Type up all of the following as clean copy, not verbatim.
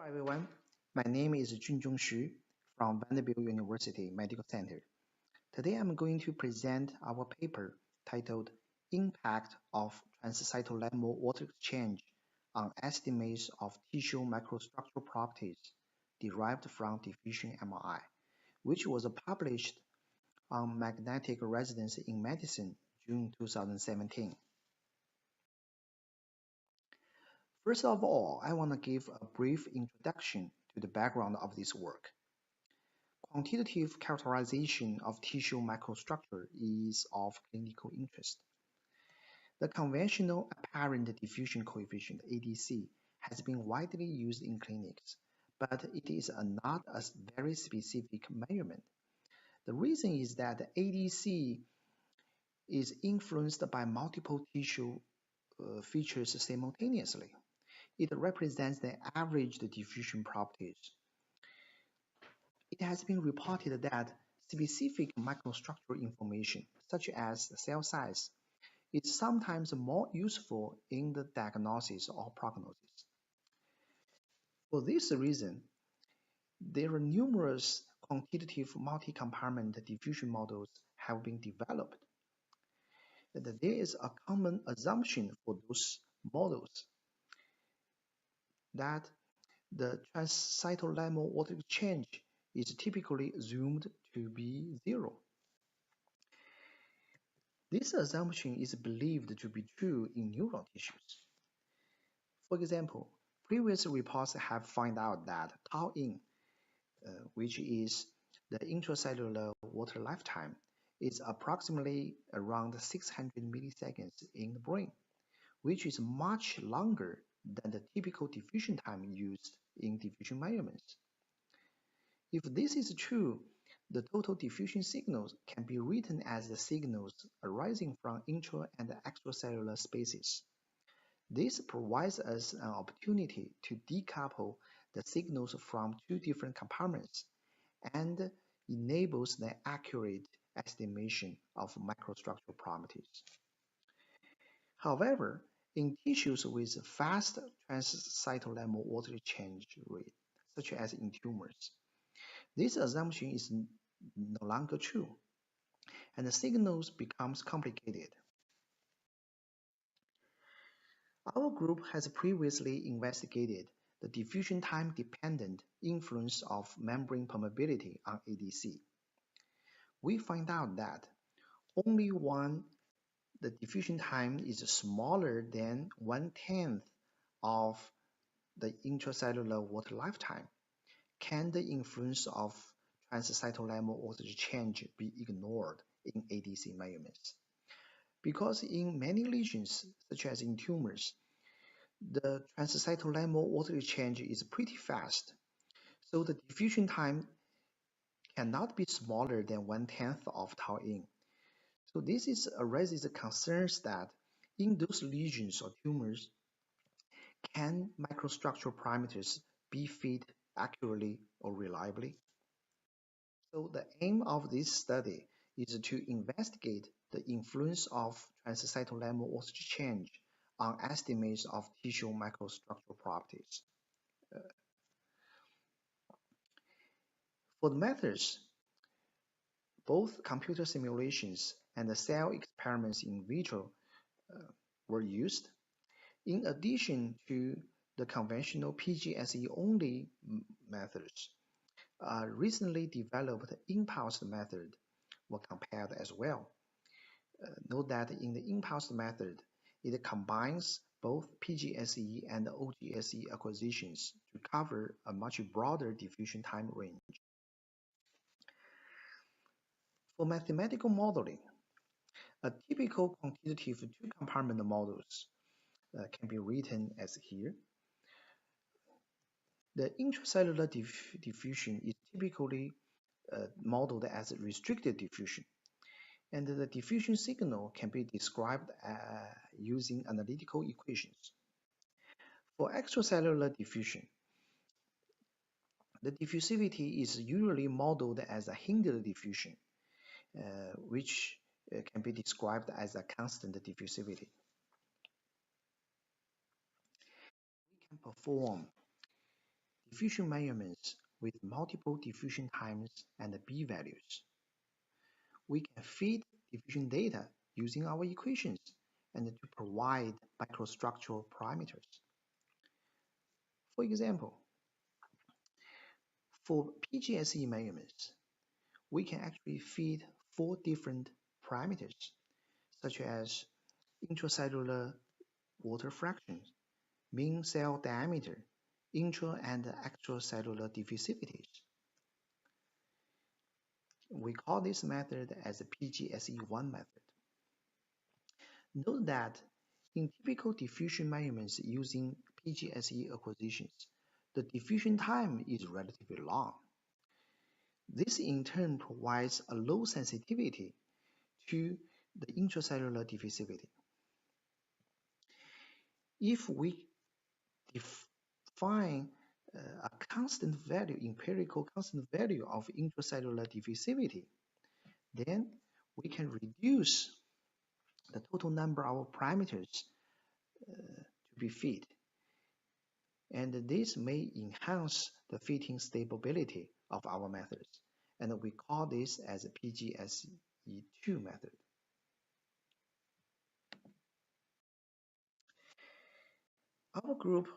Hello everyone, my name is Junzhong Xu from Vanderbilt University Medical Center. Today I'm going to present our paper titled Impact of Transcytolemmal Water Exchange on Estimates of Tissue Microstructural Properties derived from diffusion MRI, which was published on Magnetic Resonance in Medicine, June 2017. First of all, I want to give a brief introduction to the background of this work. Quantitative characterization of tissue microstructure is of clinical interest. The conventional apparent diffusion coefficient ADC has been widely used in clinics, but it is not a very specific measurement. The reason is that the ADC is influenced by multiple tissue features simultaneously. It represents the averaged diffusion properties. It has been reported that specific microstructural information, such as cell size, is sometimes more useful in the diagnosis or prognosis. For this reason, there are numerous quantitative multi-compartment diffusion models have been developed. There is a common assumption for those models that the transcytolemmal water exchange is typically assumed to be zero. This assumption is believed to be true in neural tissues. For example, previous reports have found out that tau-in, which is the intracellular water lifetime, is approximately around 600 milliseconds in the brain, which is much longer than the typical diffusion time used in diffusion measurements. If this is true, the total diffusion signals can be written as the signals arising from intra- and extracellular spaces. This provides us an opportunity to decouple the signals from two different compartments and enables the accurate estimation of microstructural properties. However, in tissues with fast transcytolemmal water exchange rate, such as in tumors, this assumption is no longer true, and the signals becomes complicated. Our group has previously investigated the diffusion time-dependent influence of membrane permeability on ADC. We find out that only when the diffusion time is smaller than 1/10 of the intracellular water lifetime can the influence of transcytolemmal water exchange be ignored in ADC measurements. Because in many lesions, such as in tumors, the transcytolemmal water exchange is pretty fast, so the diffusion time cannot be smaller than 1/10 of tau-in. So this raises concerns that in those lesions or tumors, can microstructural parameters be fed accurately or reliably? So the aim of this study is to investigate the influence of transcytolemmal water exchange on estimates of tissue microstructural properties. For the methods, both computer simulations and the cell experiments in vitro were used. In addition to the conventional PGSE-only methods, recently developed impulse method were compared as well. Note that in the impulse method, it combines both PGSE and OGSE acquisitions to cover a much broader diffusion time range. For mathematical modeling, a typical quantitative two-compartment models can be written as here. The intracellular diffusion is typically modeled as restricted diffusion, and the diffusion signal can be described using analytical equations. For extracellular diffusion, the diffusivity is usually modeled as a hindered diffusion, which can be described as a constant diffusivity. We can perform diffusion measurements with multiple diffusion times and p-values. We can feed diffusion data using our equations and to provide microstructural parameters. For example, for PGSE measurements, we can actually feed 4 different parameters, such as intracellular water fraction, mean cell diameter, intra and extracellular diffusivities. We call this method as the PGSE-1 method. Note that in typical diffusion measurements using PGSE acquisitions, the diffusion time is relatively long. This in turn provides a low sensitivity to the intracellular diffusivity. If we define a constant value, empirical constant value of intracellular diffusivity, then we can reduce the total number of parameters to be fed. And this may enhance the fitting stability of our methods. And we call this as a PGSE-2 method. Our group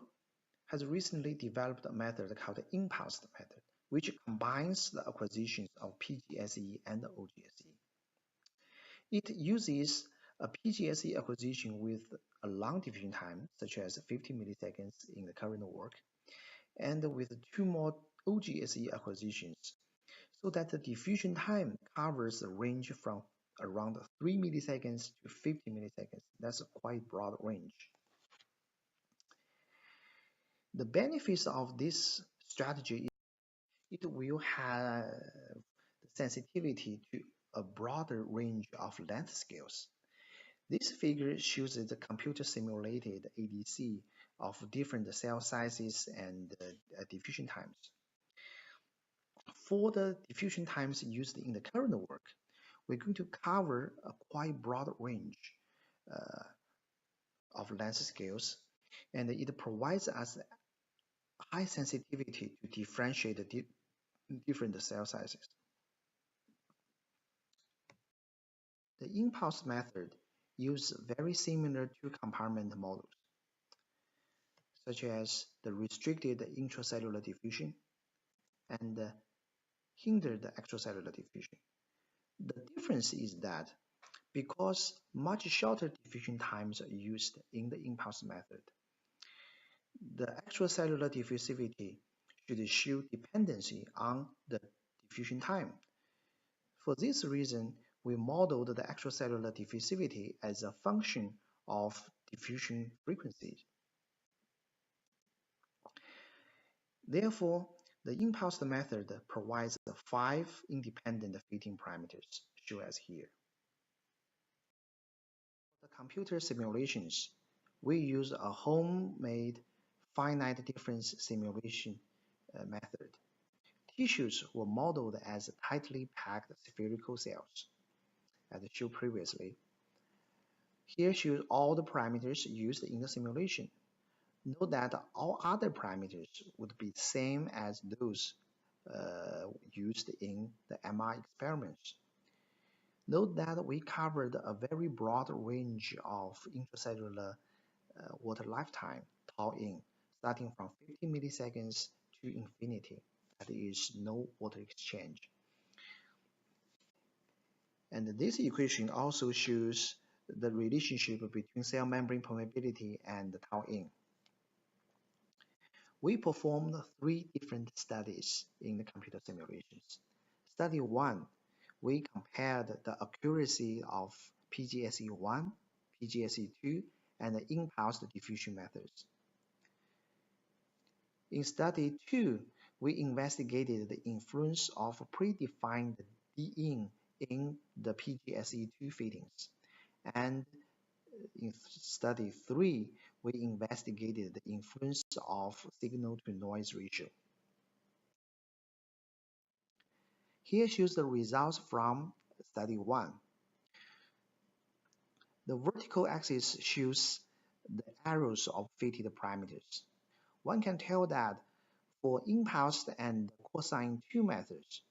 has recently developed a method called the impulse method, which combines the acquisitions of PGSE and OGSE. It uses a PGSE acquisition with a long diffusion time, such as 50 milliseconds in the current work, and with 2 more OGSE acquisitions, so that the diffusion time covers a range from around 3 milliseconds to 50 milliseconds. That's a quite broad range. The benefits of this strategy is it will have the sensitivity to a broader range of length scales. This figure shows the computer simulated ADC of different cell sizes and diffusion times. For the diffusion times used in the current work, we're going to cover a quite broad range of length scales, and it provides us high sensitivity to differentiate the different cell sizes. The impulse method uses very similar two-compartment models, such as the restricted intracellular diffusion and the hindered extracellular diffusion. The difference is that because much shorter diffusion times are used in the impulse method, the extracellular diffusivity should show dependency on the diffusion time. For this reason, we modeled the extracellular diffusivity as a function of diffusion frequency. Therefore, the impulse method provides 5 independent fitting parameters, shown as here. For the computer simulations, we use a homemade finite difference simulation method. Tissues were modeled as tightly packed spherical cells, as shown previously. Here shows all the parameters used in the simulation. Note that all other parameters would be the same as those used in the MR experiments. Note that we covered a very broad range of intracellular water lifetime, tau in, starting from 50 milliseconds to infinity. That is no water exchange. And this equation also shows the relationship between cell membrane permeability and tau in. We performed 3 different studies in the computer simulations. Study 1, we compared the accuracy of PGSE-1, PGSE-2, and the impulse diffusion methods. In study 2, we investigated the influence of predefined D-in in the PGSE-2 fittings. And in study 3, we investigated the influence of signal-to-noise ratio. Here shows the results from study 1. The vertical axis shows the arrows of fitted parameters. One can tell that For impulsed and cosine 2 methods,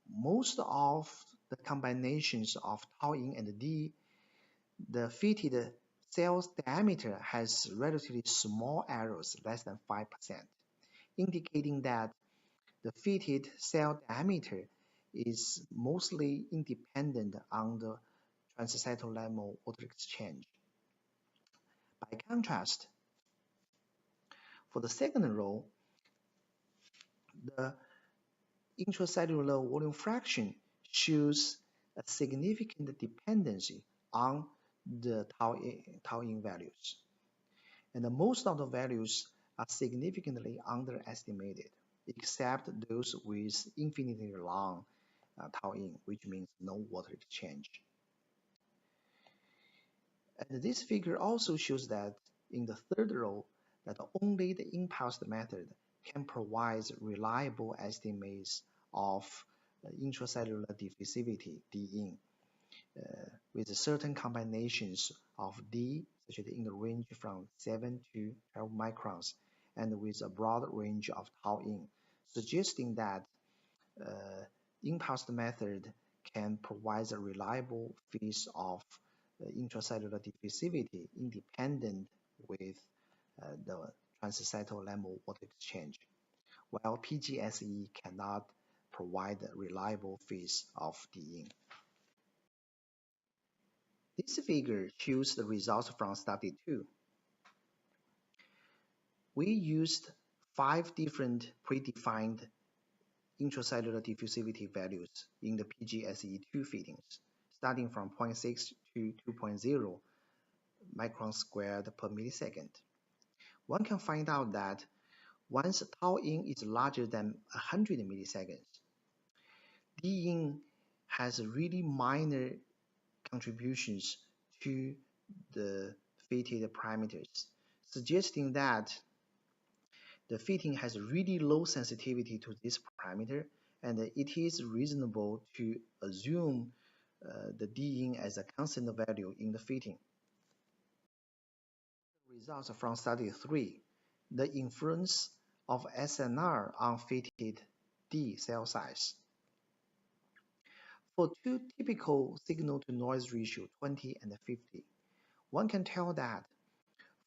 most of the combinations of tau in and d, the fitted cell's diameter has relatively small errors, less than 5%, indicating that the fitted cell diameter is mostly independent on the transcytolemmal water exchange. By contrast, for the second row, the intracellular volume fraction shows a significant dependency on the tau in values. And most of the values are significantly underestimated, except those with infinitely long tau in, which means no water exchange. And this figure also shows that in the third row, that only the impulsed method can provide reliable estimates of intracellular diffusivity, D in, with certain combinations of D, such as in the range from 7 to 12 microns, and with a broad range of tau in, suggesting that impulsed method can provide a reliable phase of intracellular diffusivity independent with the transcytolemmal water exchange, while PGSE cannot provide a reliable phase of D in. This figure shows the results from study 2. We used 5 different predefined intracellular diffusivity values in the PGSE2 fittings, starting from 0.6 to 2.0 microns squared per millisecond. One can find out that once tau in is larger than 100 milliseconds, D in has really minor contributions to the fitted parameters, suggesting that the fitting has really low sensitivity to this parameter, and it is reasonable to assume the D in as a constant value in the fitting. Results from study 3, the influence of SNR on fitted D cell size. For two typical signal-to-noise ratio 20 and 50, one can tell that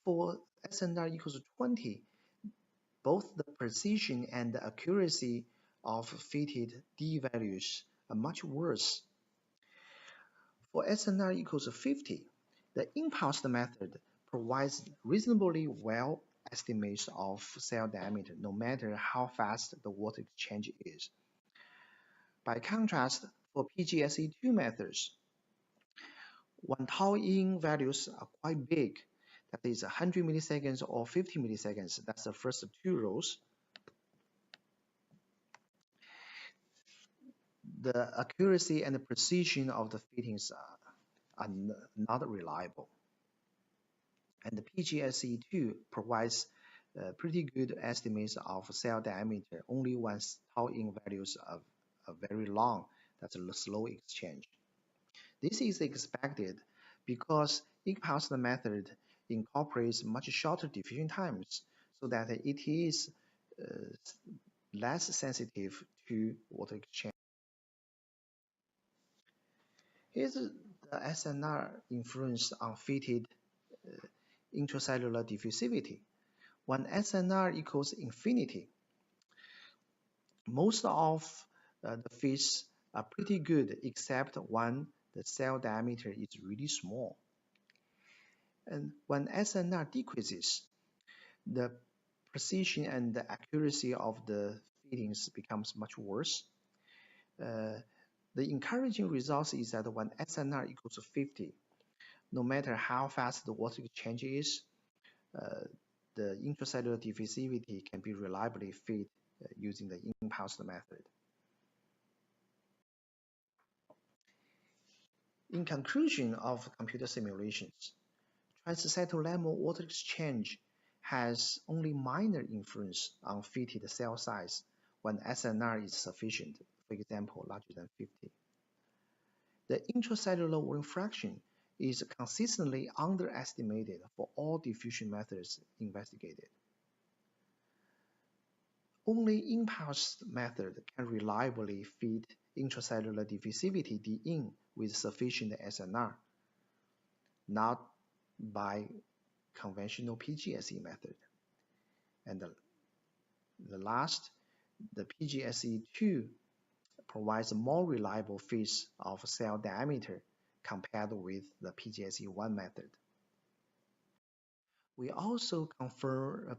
for SNR equals 20, both the precision and the accuracy of fitted D values are much worse. For SNR equals 50, the impulsed method provides reasonably well estimates of cell diameter, no matter how fast the water exchange is. By contrast, for PGSE2 methods, when tau in values are quite big, that is 100 milliseconds or 50 milliseconds, that's the first 2 rows, the accuracy and the precision of the fittings are not reliable. And the PGSE2 provides pretty good estimates of cell diameter only once tau in values are very long. That's a slow exchange. This is expected because impulsed method incorporates much shorter diffusion times, so that it is less sensitive to water exchange. Here's the SNR influence on fitted intracellular diffusivity. When SNR equals infinity, most of the fits are pretty good, except when the cell diameter is really small. And when SNR decreases, the precision and the accuracy of the fittings becomes much worse. The encouraging result is that when SNR equals 50, no matter how fast the water exchange is, the intracellular diffusivity can be reliably fit using the impulsed method. In conclusion of computer simulations, transcytolemmal water exchange has only minor influence on fitted cell size when SNR is sufficient, for example, larger than 50. The intracellular volume fraction is consistently underestimated for all diffusion methods investigated. Only impulse method can reliably feed intracellular diffusivity D with sufficient SNR, not by conventional PGSE method. And the last, the PGSE-2 provides a more reliable feeds of cell diameter compared with the PGSE-1 method. We also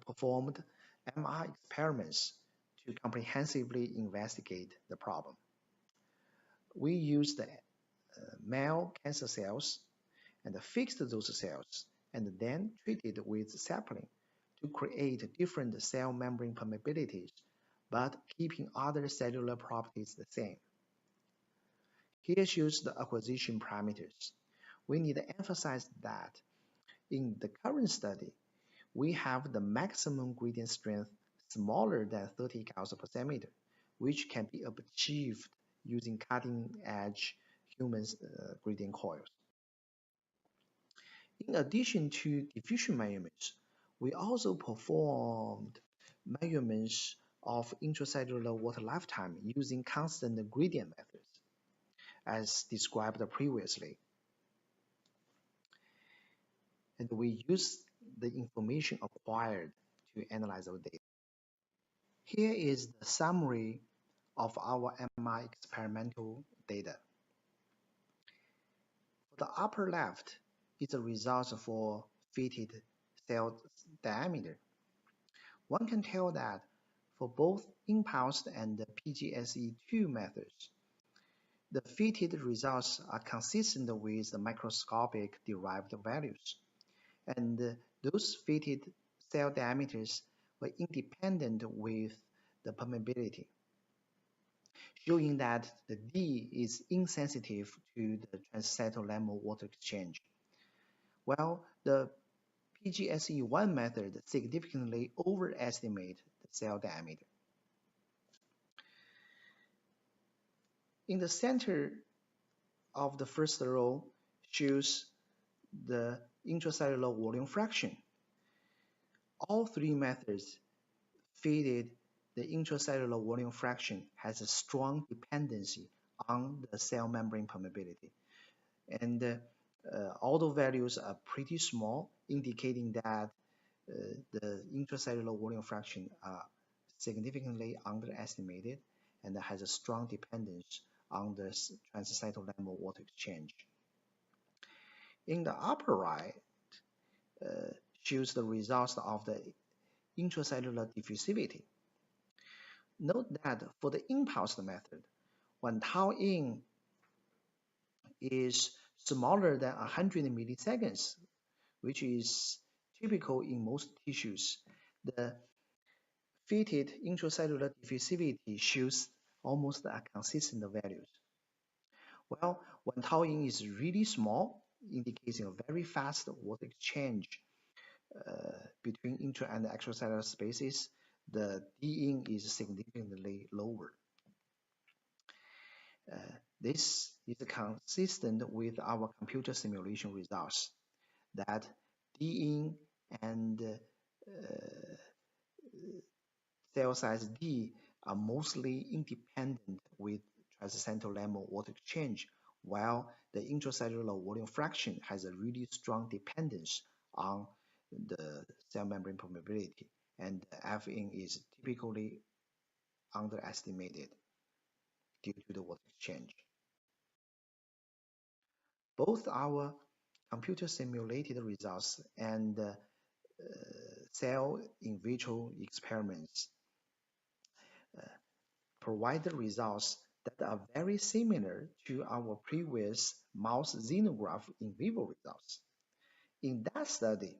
performed MR experiments to comprehensively investigate the problem. We used male cancer cells and fixed those cells and then treated with sapling to create different cell membrane permeabilities, but keeping other cellular properties the same. Here shows the acquisition parameters. We need to emphasize that in the current study, we have the maximum gradient strength smaller than 30 counts per centimeter, which can be achieved using cutting-edge human gradient coils. In addition to diffusion measurements, we also performed measurements of intracellular water lifetime using constant gradient methods, as described previously. And we use the information acquired to analyze our data. Here is the summary of our MR experimental data. For the upper left is the results for fitted cell diameter. One can tell that for both impulsed and the PGSE-2 methods, the fitted results are consistent with the microscopic derived values, and those fitted cell diameters were independent with the permeability, showing that the D is insensitive to the transcytolemmal water exchange, while the PGSE-1 method significantly overestimates the cell diameter. In the center of the first row shows the intracellular volume fraction. All three methods fitted the intracellular volume fraction has a strong dependency on the cell membrane permeability. And all the values are pretty small, indicating that the intracellular volume fraction are significantly underestimated and has a strong dependence on the transcytolemmal water exchange. In the upper right, shows the results of the intracellular diffusivity. Note that for the impulsed method, when tau in is smaller than 100 milliseconds, which is typical in most tissues, the fitted intracellular diffusivity shows almost a consistent values. Well, when tau in is really small, indicating a very fast water exchange between intra and extracellular spaces, the D in is significantly lower. This is consistent with our computer simulation results that D in and cell size D are mostly independent with transcytolemmal water exchange, while the intracellular volume fraction has a really strong dependence on the cell membrane permeability, and F in is typically underestimated due to the water exchange. Both our computer simulated results and cell in vitro experiments provide the results that are very similar to our previous mouse xenograft in vivo results. In that study,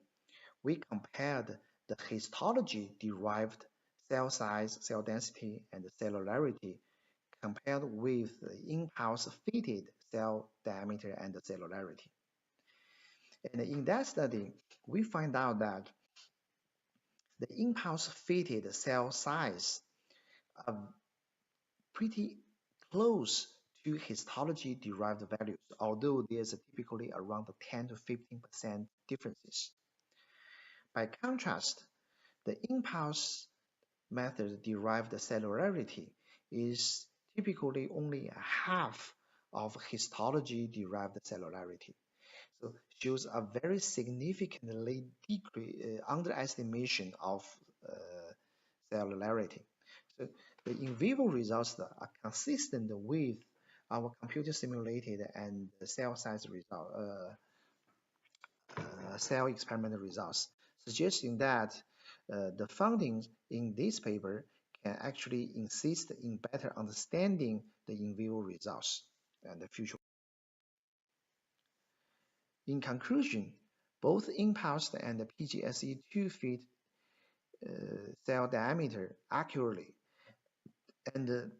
we compared the histology-derived cell size, cell density, and cellularity compared with the impulse-fitted cell diameter and the cellularity. And in that study, we find out that the impulse-fitted cell size are pretty close to histology-derived values, although there's typically around 10 to 15% differences. By contrast, the impulse method derived cellularity is typically only a half of histology-derived cellularity. So shows a very significantly underestimation of cellularity. So the in vivo results are consistent with our computer simulated and cell size result, cell experiment results, suggesting that the findings in this paper can actually insist in better understanding the in vivo results and the future. In conclusion, both impulsed and PGSE2 fit cell diameter accurately, and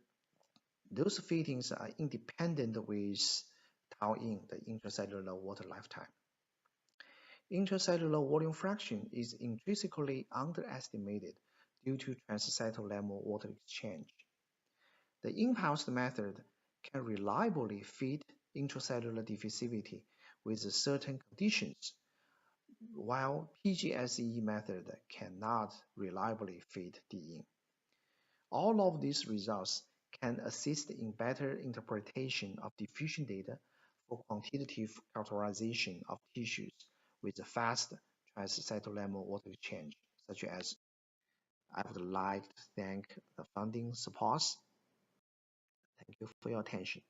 those fittings are independent with tau in the intracellular water lifetime. Intracellular volume fraction is intrinsically underestimated due to transcytolemmal water exchange. The impulsed method can reliably fit intracellular diffusivity with certain conditions, while PGSE method cannot reliably fit DIN. All of these results can assist in better interpretation of diffusion data for quantitative characterization of tissues with a fast transcytolemmal water exchange, such as I would like to thank the funding support. Thank you for your attention.